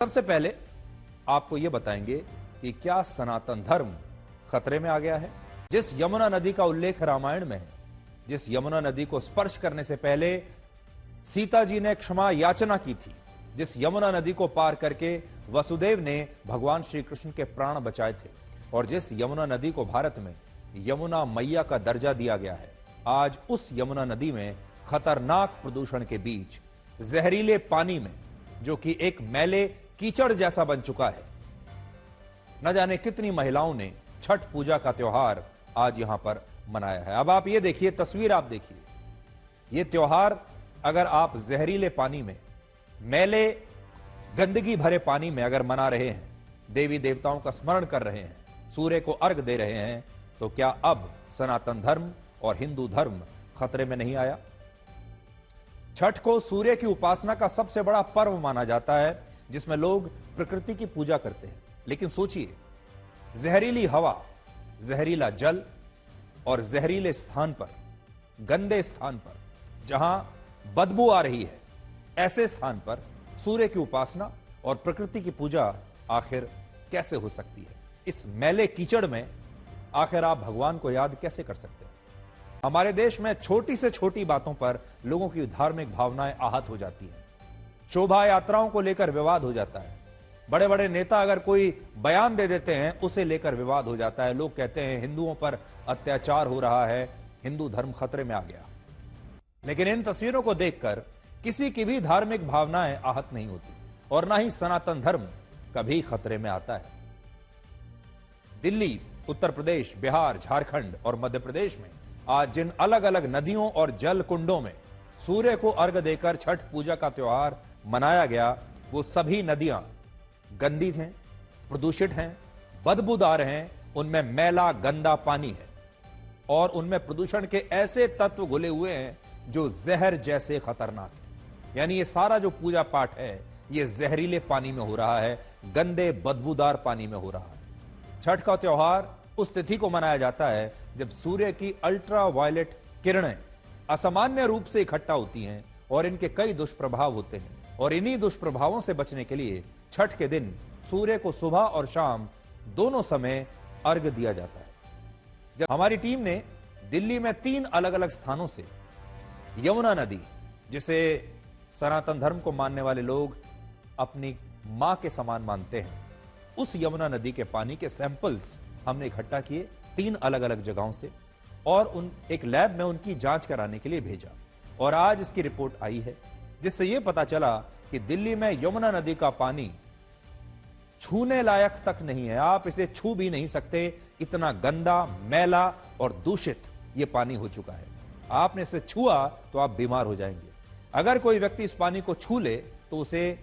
सबसे पहले आपको यह बताएंगे कि क्या सनातन धर्म खतरे में आ गया है। जिस यमुना नदी का उल्लेख रामायण में है, जिस यमुना नदी को स्पर्श करने से पहले सीता जी ने क्षमा याचना की थी, जिस यमुना नदी को पार करके वसुदेव ने भगवान श्री कृष्ण के प्राण बचाए थे, और जिस यमुना नदी को भारत में यमुना मैया का दर्जा दिया गया है, आज उस यमुना नदी में खतरनाक प्रदूषण के बीच जहरीले पानी में, जो कि एक मैले कीचड़ जैसा बन चुका है, न जाने कितनी महिलाओं ने छठ पूजा का त्योहार आज यहां पर मनाया है। अब आप ये देखिए, तस्वीर आप देखिए, ये त्योहार अगर आप जहरीले पानी में, मैले गंदगी भरे पानी में अगर मना रहे हैं, देवी देवताओं का स्मरण कर रहे हैं, सूर्य को अर्घ दे रहे हैं, तो क्या अब सनातन धर्म और हिंदू धर्म खतरे में नहीं आया? छठ को सूर्य की उपासना का सबसे बड़ा पर्व माना जाता है, जिसमें लोग प्रकृति की पूजा करते हैं। लेकिन सोचिए, जहरीली हवा, जहरीला जल और जहरीले स्थान पर, गंदे स्थान पर, जहां बदबू आ रही है, ऐसे स्थान पर सूर्य की उपासना और प्रकृति की पूजा आखिर कैसे हो सकती है? इस मैले कीचड़ में आखिर आप भगवान को याद कैसे कर सकते हैं? हमारे देश में छोटी से छोटी बातों पर लोगों की धार्मिक भावनाएं आहत हो जाती हैं। शोभा यात्राओं को लेकर विवाद हो जाता है। बड़े बड़े नेता अगर कोई बयान दे देते हैं, उसे लेकर विवाद हो जाता है। लोग कहते हैं हिंदुओं पर अत्याचार हो रहा है, हिंदू धर्म खतरे में आ गया। लेकिन इन तस्वीरों को देखकर किसी की भी धार्मिक भावनाएं आहत नहीं होती, और ना ही सनातन धर्म कभी खतरे में आता है। दिल्ली, उत्तर प्रदेश, बिहार, झारखंड और मध्य प्रदेश में आज जिन अलग अलग नदियों और जल कुंडों में सूर्य को अर्घ देकर छठ पूजा का त्योहार मनाया गया, वो सभी नदियां गंदी हैं, प्रदूषित हैं, बदबूदार हैं, उनमें मैला गंदा पानी है, और उनमें प्रदूषण के ऐसे तत्व घुले हुए हैं जो जहर जैसे खतरनाक है। यानी ये सारा जो पूजा पाठ है, ये जहरीले पानी में हो रहा है, गंदे बदबूदार पानी में हो रहा है। छठ का त्योहार उस तिथि को मनाया जाता है जब सूर्य की अल्ट्रा वायलेट किरणें असामान्य रूप से इकट्ठा होती हैं, और इनके कई दुष्प्रभाव होते हैं, और इन्हीं दुष्प्रभावों से बचने के लिए छठ के दिन सूर्य को सुबह और शाम दोनों समय अर्घ दिया जाता है। जब हमारी टीम ने दिल्ली में 3 अलग अलग स्थानों से यमुना नदी, जिसे सनातन धर्म को मानने वाले लोग अपनी मां के समान मानते हैं, उस यमुना नदी के पानी के सैंपल्स हमने इकट्ठा किए 3 अलग अलग जगहों से, और एक लैब में उनकी जांच कराने के लिए भेजा, और आज इसकी रिपोर्ट आई है, जिससे यह पता चला कि दिल्ली में यमुना नदी का पानी छूने लायक तक नहीं है। आप इसे छू भी नहीं सकते, इतना गंदा, मैला और दूषित यह पानी हो चुका है। आपने इसे छुआ तो आप बीमार हो जाएंगे। अगर कोई व्यक्ति इस पानी को छू ले तो उसे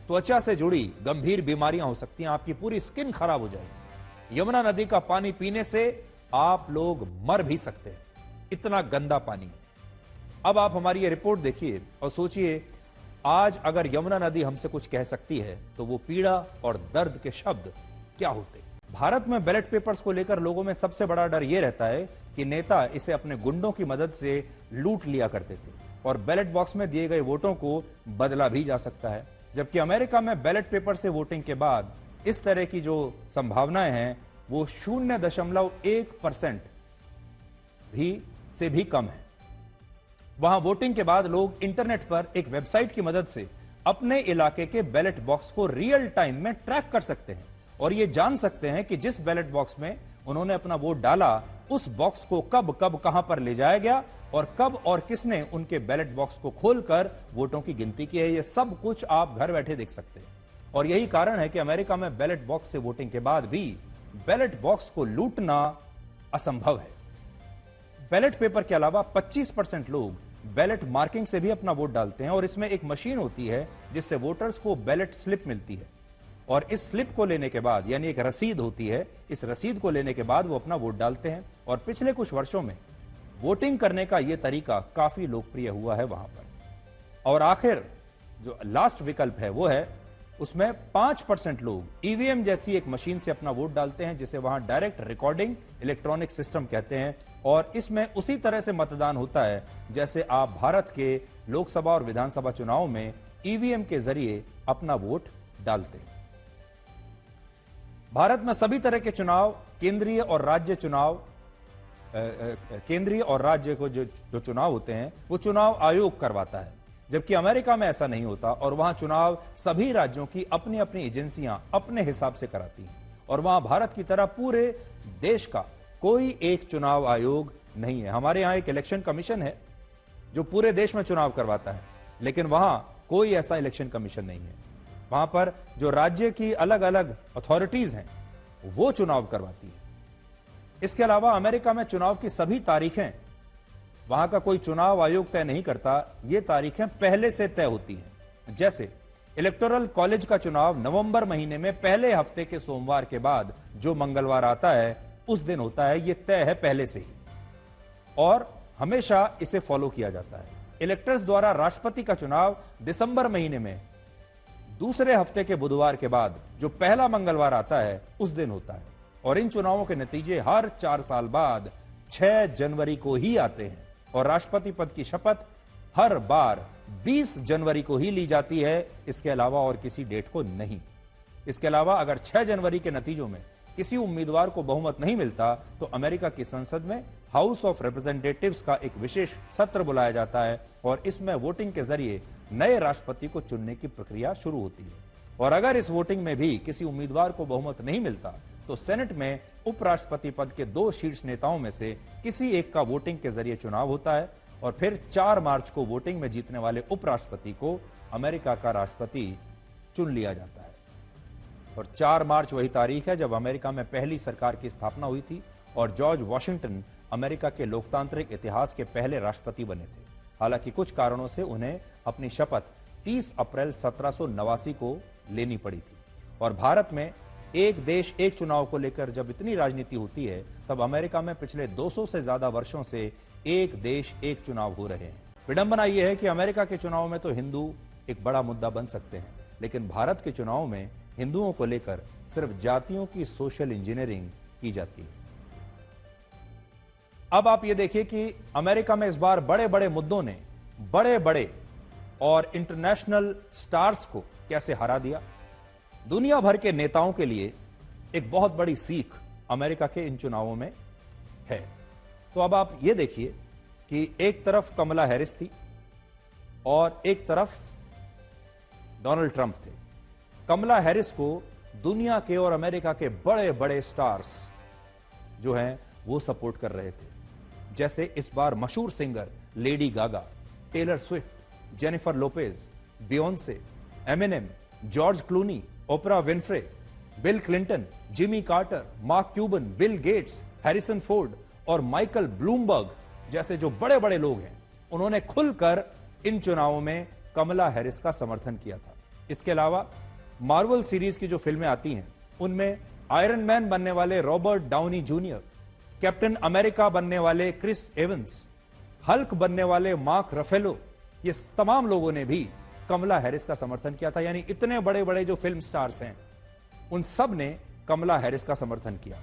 त्वचा से जुड़ी गंभीर बीमारियां हो सकती हैं, आपकी पूरी स्किन खराब हो जाएगी। यमुना नदी का पानी पीने से आप लोग मर भी सकते हैं, इतना गंदा पानी है। अब आप हमारी ये रिपोर्ट देखिए और सोचिए, आज अगर यमुना नदी हमसे कुछ कह सकती है तो वो पीड़ा और दर्द के शब्द क्या होते। भारत में बैलेट पेपर्स को लेकर लोगों में सबसे बड़ा डर यह रहता है कि नेता इसे अपने गुंडों की मदद से लूट लिया करते थे, और बैलेट बॉक्स में दिए गए वोटों को बदला भी जा सकता है। जबकि अमेरिका में बैलेट पेपर से वोटिंग के बाद इस तरह की जो संभावनाएं हैं वो 0.1% से भी कम है। वहां वोटिंग के बाद लोग इंटरनेट पर एक वेबसाइट की मदद से अपने इलाके के बैलेट बॉक्स को रियल टाइम में ट्रैक कर सकते हैं, और यह जान सकते हैं कि जिस बैलेट बॉक्स में उन्होंने अपना वोट डाला, उस बॉक्स को कब कब कहां पर ले जाया गया, और कब और किसने उनके बैलेट बॉक्स को खोलकर वोटों की गिनती की है। यह सब कुछ आप घर बैठे देख सकते हैं, और यही कारण है कि अमेरिका में बैलेट बॉक्स से वोटिंग के बाद भी बैलेट बॉक्स को लूटना असंभव है। बैलेट पेपर के अलावा 25% लोग बैलेट मार्किंग से भी अपना वोट डालते हैं, और इसमें एक मशीन होती है जिससे वोटर्स को बैलेट स्लिप मिलती है, और इस स्लिप को लेने के बाद, यानी एक रसीद होती है, इस रसीद को लेने के बाद वो अपना वोट डालते हैं। और पिछले कुछ वर्षों में वोटिंग करने का यह तरीका काफी लोकप्रिय हुआ है वहां पर। और आखिर जो लास्ट विकल्प है वो है, उसमें 5% लोग ईवीएम जैसी एक मशीन से अपना वोट डालते हैं, जिसे वहां डायरेक्ट रिकॉर्डिंग इलेक्ट्रॉनिक सिस्टम कहते हैं, और इसमें उसी तरह से मतदान होता है जैसे आप भारत के लोकसभा और विधानसभा चुनाव में ईवीएम के जरिए अपना वोट डालते हैं। भारत में सभी तरह के चुनाव केंद्रीय और राज्य को जो चुनाव होते हैं वो चुनाव आयोग करवाता है, जबकि अमेरिका में ऐसा नहीं होता और वहां चुनाव सभी राज्यों की अपनी अपनी एजेंसियां अपने हिसाब से कराती हैं और वहां भारत की तरह पूरे देश का कोई एक चुनाव आयोग नहीं है। हमारे यहां एक इलेक्शन कमीशन है जो पूरे देश में चुनाव करवाता है, लेकिन वहां कोई ऐसा इलेक्शन कमीशन नहीं है। वहां पर जो राज्य की अलग अलग अथॉरिटीज हैं वो चुनाव करवाती है। इसके अलावा अमेरिका में चुनाव की सभी तारीखें वहां का कोई चुनाव आयोग तय नहीं करता, ये तारीखें पहले से तय होती हैं। जैसे इलेक्टोरल कॉलेज का चुनाव नवंबर महीने में पहले हफ्ते के सोमवार के बाद जो मंगलवार आता है उस दिन होता है, ये तय है पहले से ही और हमेशा इसे फॉलो किया जाता है। इलेक्टर्स द्वारा राष्ट्रपति का चुनाव दिसंबर महीने में दूसरे हफ्ते के बुधवार के बाद जो पहला मंगलवार आता है उस दिन होता है और इन चुनावों के नतीजे हर 4 साल बाद 6 जनवरी को ही आते हैं और राष्ट्रपति पद की शपथ हर बार 20 जनवरी को ही ली जाती है, इसके अलावा और किसी डेट को नहीं। इसके अलावा अगर 6 जनवरी के नतीजों में किसी उम्मीदवार को बहुमत नहीं मिलता तो अमेरिका की संसद में हाउस ऑफ रिप्रेजेंटेटिव्स का एक विशेष सत्र बुलाया जाता है और इसमें वोटिंग के जरिए नए राष्ट्रपति को चुनने की प्रक्रिया शुरू होती है। और अगर इस वोटिंग में भी किसी उम्मीदवार को बहुमत नहीं मिलता तो सेनेट में उपराष्ट्रपति पद के 2 शीर्ष नेताओं में से किसी एक का वोटिंग के जरिए चुनाव होता है और फिर 4 मार्च को वोटिंग में जीतने वाले उपराष्ट्रपति को अमेरिका का राष्ट्रपति चुन लिया जाता है। और 4 मार्च वही तारीख है जब अमेरिका में पहली सरकार की स्थापना हुई थी और जॉर्ज वॉशिंगटन अमेरिका के लोकतांत्रिक इतिहास के पहले राष्ट्रपति बने थे। हालांकि कुछ कारणों से उन्हें अपनी शपथ 30 अप्रैल 1789 को लेनी पड़ी थी। और भारत में एक देश एक चुनाव को लेकर जब इतनी राजनीति होती है तब अमेरिका में पिछले 200 से ज्यादा वर्षों से एक देश एक चुनाव हो रहे हैं। विडंबना यह है कि अमेरिका के चुनाव में तो हिंदू एक बड़ा मुद्दा बन सकते हैं, लेकिन भारत के चुनाव में हिंदुओं को लेकर सिर्फ जातियों की सोशल इंजीनियरिंग की जाती है। अब आप ये देखिए कि अमेरिका में इस बार बड़े बड़े मुद्दों ने बड़े बड़े और इंटरनेशनल स्टार्स को कैसे हरा दिया। दुनिया भर के नेताओं के लिए एक बहुत बड़ी सीख अमेरिका के इन चुनावों में है। तो अब आप ये देखिए कि एक तरफ कमला हैरिस थी और एक तरफ डोनाल्ड ट्रंप थे। कमला हैरिस को दुनिया के और अमेरिका के बड़े बड़े स्टार्स जो हैं वो सपोर्ट कर रहे थे। जैसे इस बार मशहूर singer Lady Gaga, Taylor Swift, Jennifer Lopez, Beyonce, Eminem, George Clooney, Oprah Winfrey, Bill Clinton, Jimmy Carter, Mark Cuban, Bill Gates, Harrison Ford और माइकल ब्लूमबर्ग जैसे जो बड़े बड़े लोग हैं उन्होंने खुलकर इन चुनावों में कमला हैरिस का समर्थन किया था। इसके अलावा मार्वल सीरीज की जो फिल्में आती हैं उनमें आयरन मैन बनने वाले Robert Downey junior, captain America बनने वाले क्रिस एवंस, हल्क बनने वाले मार्क रफेलो, ये तमाम लोगों ने भी कमला हैरिस का समर्थन किया था। यानी इतने बड़े बड़े जो फिल्म स्टार्स हैं उन सब ने कमला हैरिस का समर्थन किया।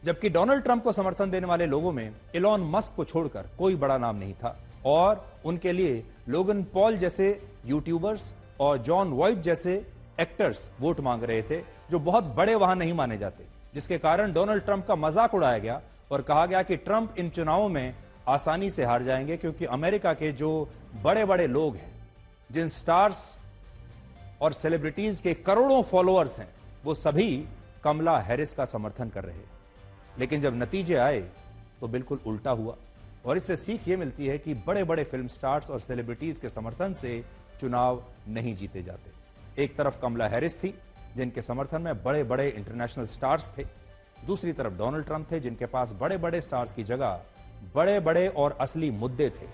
जबकि डोनाल्ड ट्रंप को समर्थन देने वाले लोगों में इलॉन मस्क को छोड़कर कोई बड़ा नाम नहीं था और उनके लिए लोगन पॉल जैसे यूट्यूबर्स और जॉन वाइट जैसे एक्टर्स वोट मांग रहे थे जो बहुत बड़े वहां नहीं माने जाते, जिसके कारण डोनाल्ड ट्रंप का मजाक उड़ाया गया और कहा गया कि ट्रंप इन चुनावों में आसानी से हार जाएंगे क्योंकि अमेरिका के जो बड़े बड़े लोग हैं, जिन स्टार्स और सेलिब्रिटीज के करोड़ों फॉलोअर्स हैं, वो सभी कमला हैरिस का समर्थन कर रहे हैं। लेकिन जब नतीजे आए तो बिल्कुल उल्टा हुआ और इससे सीख ये मिलती है कि बड़े बड़े फिल्म स्टार्स और सेलिब्रिटीज के समर्थन से चुनाव नहीं जीते जाते। एक तरफ कमला हैरिस थी जिनके समर्थन में बड़े बड़े इंटरनेशनल स्टार्स थे, दूसरी तरफ डोनाल्ड ट्रंप थे जिनके पास बड़े बड़े स्टार्स की जगह बड़े बड़े और असली मुद्दे थे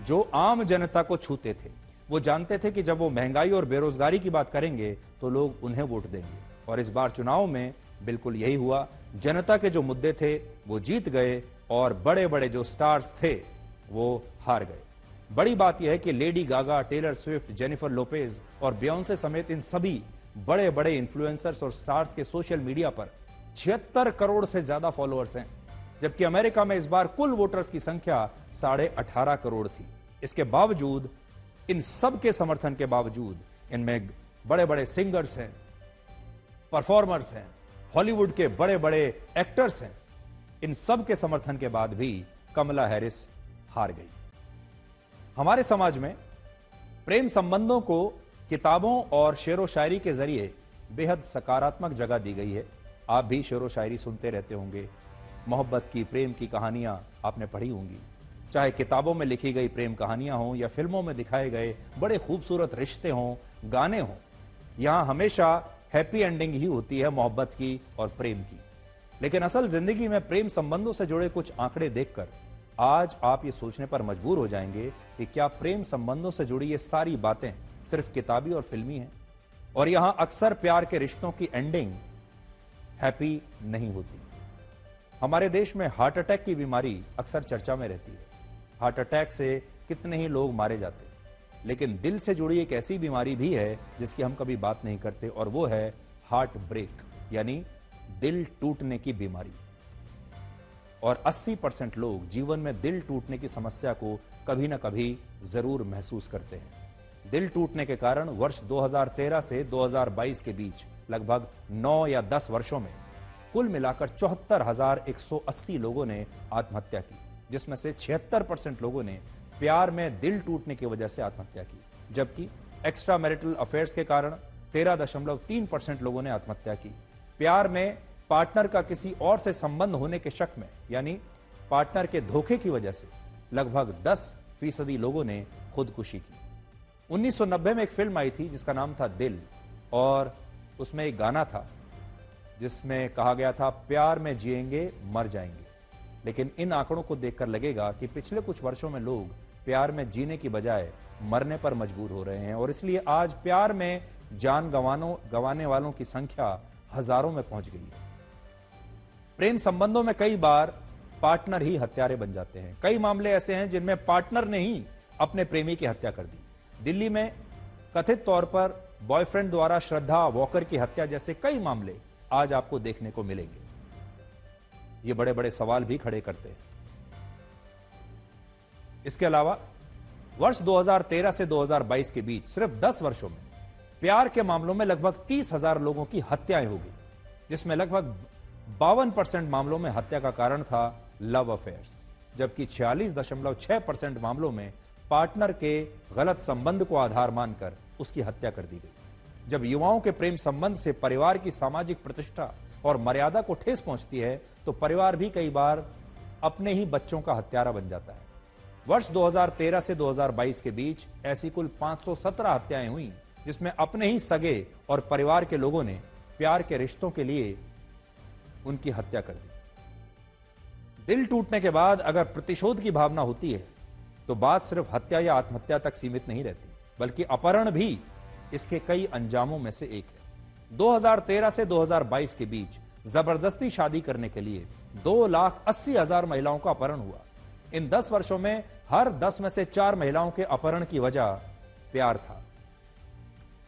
जो आम जनता को छूते थे। वो जानते थे कि जब वो महंगाई और बेरोजगारी की बात करेंगे तो लोग उन्हें वोट देंगे और इस बार चुनाव में बिल्कुल यही हुआ। जनता के जो मुद्दे थे वो जीत गए और बड़े बड़े जो स्टार्स थे वो हार गए। बड़ी बात यह है कि Lady Gaga, Taylor Swift, Jennifer Lopez और बियोंसे समेत इन सभी बड़े बड़े इन्फ्लुएंसर्स और स्टार्स के सोशल मीडिया पर 76 करोड़ से ज्यादा फॉलोअर्स हैं, जबकि अमेरिका में इस बार कुल वोटर्स की संख्या 18.5 करोड़ थी। इसके बावजूद, इन सब के समर्थन के बावजूद, इनमें बड़े बड़े सिंगर्स हैं, परफॉर्मर्स हैं, हॉलीवुड के बड़े बड़े एक्टर्स हैं। इन सब के समर्थन के बाद भी कमला हैरिस हार गई। हमारे समाज में प्रेम संबंधों को किताबों और शेरो शायरी के जरिए बेहद सकारात्मक जगह दी गई है। आप भी शेरो शायरी सुनते रहते होंगे, मोहब्बत की, प्रेम की कहानियां आपने पढ़ी होंगी। चाहे किताबों में लिखी गई प्रेम कहानियां हों या फिल्मों में दिखाए गए बड़े खूबसूरत रिश्ते हों, गाने हों, यहां हमेशा हैप्पी एंडिंग ही होती है मोहब्बत की और प्रेम की। लेकिन असल जिंदगी में प्रेम संबंधों से जुड़े कुछ आंकड़े देखकर आज आप ये सोचने पर मजबूर हो जाएंगे कि क्या प्रेम संबंधों से जुड़ी ये सारी बातें सिर्फ किताबी और फिल्मी हैं, और यहां अक्सर प्यार के रिश्तों की एंडिंग हैप्पी नहीं होती। हमारे देश में हार्ट अटैक की बीमारी अक्सर चर्चा में रहती है। हार्ट अटैक से कितने ही लोग मारे जाते हैं, लेकिन दिल से जुड़ी एक ऐसी बीमारी भी है जिसकी हम कभी बात नहीं करते, और वो है हार्ट ब्रेक, यानी दिल टूटने की बीमारी। और 80% लोग जीवन में दिल टूटने की समस्या को कभी ना कभी जरूर महसूस करते हैं। दिल टूटने के कारण वर्ष 2013 से 2022 के बीच लगभग 9 या 10 वर्षों में कुल मिलाकर 74,180 लोगों ने आत्महत्या की, जिसमें से 76% लोगों ने प्यार में दिल टूटने की वजह से आत्महत्या की, जबकि एक्स्ट्रा मैरिटल अफेयर्स के कारण 13.3% लोगों ने आत्महत्या की। प्यार में पार्टनर का किसी और से संबंध होने के शक में, यानी पार्टनर के धोखे की वजह से लगभग 10% लोगों ने खुदकुशी की। 1990 में एक फिल्म आई थी जिसका नाम था दिल, और उसमें एक गाना था जिसमें कहा गया था, प्यार में जिएंगे मर जाएंगे। लेकिन इन आंकड़ों को देखकर लगेगा कि पिछले कुछ वर्षों में लोग प्यार में जीने की बजाय मरने पर मजबूर हो रहे हैं, और इसलिए आज प्यार में जान गंवाने वालों की संख्या हजारों में पहुंच गई है। प्रेम संबंधों में कई बार पार्टनर ही हत्यारे बन जाते हैं। कई मामले ऐसे हैं जिनमें पार्टनर ने ही अपने प्रेमी की हत्या कर दी। दिल्ली में कथित तौर पर बॉयफ्रेंड द्वारा श्रद्धा वॉकर की हत्या जैसे कई मामले आज आपको देखने को मिलेंगे। ये बड़े बड़े सवाल भी खड़े करते हैं। इसके अलावा वर्ष 2013 से 2022 के बीच सिर्फ 10 वर्षों में प्यार के मामलों में लगभग 30,000 लोगों की हत्याएं हो गई, जिसमें लगभग 52% मामलों में हत्या का कारण था लव अफेयर्स, जबकि 46.6% मामलों में पार्टनर के गलत संबंध को आधार मानकर उसकी हत्या कर दी गई। जब युवाओं के प्रेम संबंध से परिवार की सामाजिक प्रतिष्ठा और मर्यादा को ठेस पहुंचती है, तो परिवार भी कई बार अपने ही बच्चों का हत्यारा बन जाता है। वर्ष 2013 से 2022 के बीच ऐसी कुल 517 हत्याएं हुई, जिसमें अपने ही सगे और परिवार के लोगों ने प्यार के रिश्तों के लिए उनकी हत्या कर दी। दिल टूटने के बाद अगर प्रतिशोध की भावना होती है तो बात सिर्फ हत्या या आत्महत्या तक सीमित नहीं रहती, बल्कि अपहरण भी इसके कई अंजामों में से एक है। 2013 से 2022 के बीच जबरदस्ती शादी करने के लिए 2,80,000 महिलाओं का अपहरण हुआ। इन 10 वर्षों में हर 10 में से 4 महिलाओं के अपहरण की वजह प्यार था।